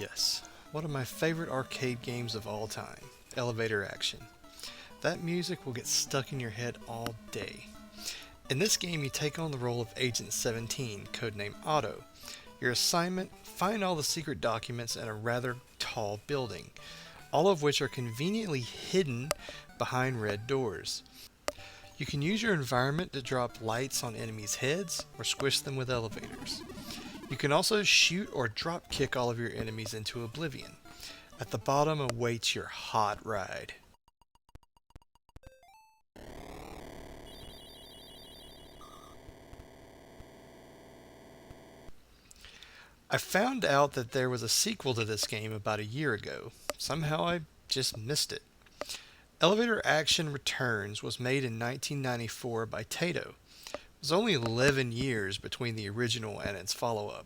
Yes, one of my favorite arcade games of all time, Elevator Action. That music will get stuck in your head all day. In this game, you take on the role of Agent 17, codenamed Otto. Your assignment: find all the secret documents in a rather tall building, all of which are conveniently hidden behind red doors. You can use your environment to drop lights on enemies' heads or squish them with elevators. You can also shoot or drop kick all of your enemies into oblivion. At the bottom awaits your hot ride. I found out that there was a sequel to this game about a year ago. Somehow I just missed it. Elevator Action Returns was made in 1994 by Taito. It was only 11 years between the original and its follow-up.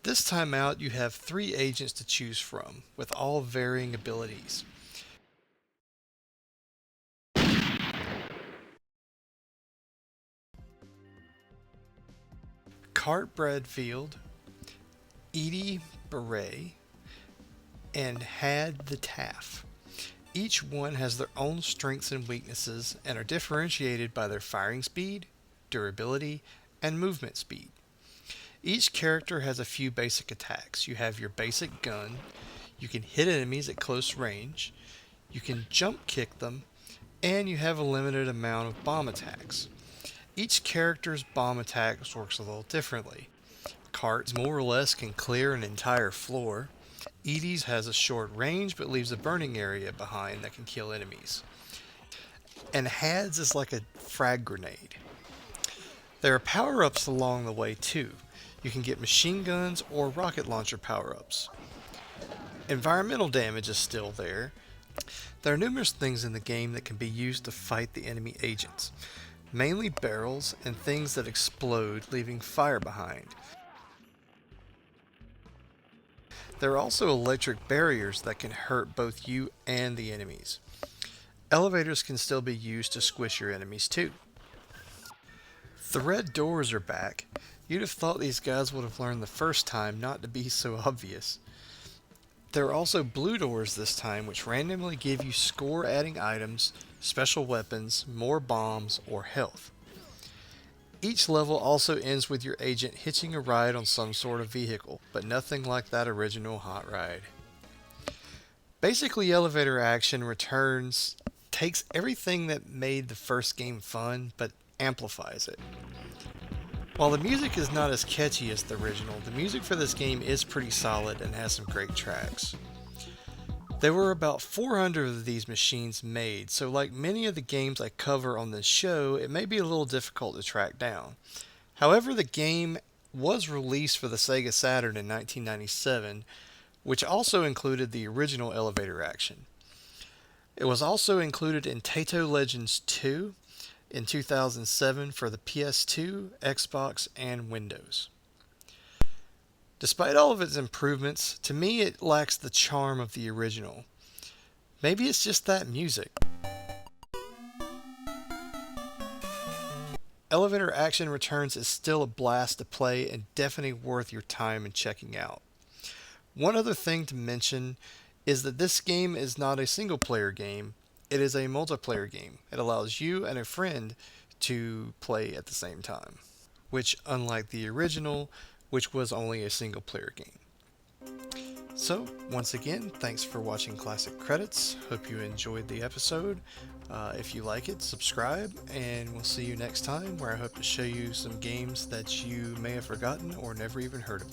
This time out, you have 3 agents to choose from, with all varying abilities. Cart Bradfield, Edie Beret, and Had the Taff. Each one has their own strengths and weaknesses and are differentiated by their firing speed, durability, and movement speed. Each character has a few basic attacks. You have your basic gun, you can hit enemies at close range, you can jump kick them, and you have a limited amount of bomb attacks. Each character's bomb attacks works a little differently. Cart's more or less can clear an entire floor. Edie's has a short range but leaves a burning area behind that can kill enemies. And Had's is like a frag grenade. There are power-ups along the way too. You can get machine guns or rocket launcher power-ups. Environmental damage is still there. There are numerous things in the game that can be used to fight the enemy agents, mainly barrels and things that explode, leaving fire behind. There are also electric barriers that can hurt both you and the enemies. Elevators can still be used to squish your enemies too. The red doors are back. You'd have thought these guys would have learned the first time not to be so obvious. There are also blue doors this time, which randomly give you score-adding items, special weapons, more bombs, or health. Each level also ends with your agent hitching a ride on some sort of vehicle, but nothing like that original hot ride. Basically, Elevator Action Returns takes everything that made the first game fun, but amplifies it. While the music is not as catchy as the original, the music for this game is pretty solid and has some great tracks. There were about 400 of these machines made, so like many of the games I cover on this show, it may be a little difficult to track down. However, the game was released for the Sega Saturn in 1997, which also included the original Elevator Action. It was also included in Taito Legends 2 in 2007 for the PS2, Xbox, and Windows. Despite all of its improvements, to me it lacks the charm of the original. Maybe it's just that music. Elevator Action Returns is still a blast to play and definitely worth your time in checking out. One other thing to mention is that this game is not a single player game, it is a multiplayer game. It allows you and a friend to play at the same time, which, unlike the original, which was only a single player game. So, once again, thanks for watching Classic Credits. Hope you enjoyed the episode. If you like it, subscribe, and we'll see you next time, where I hope to show you some games that you may have forgotten or never even heard of.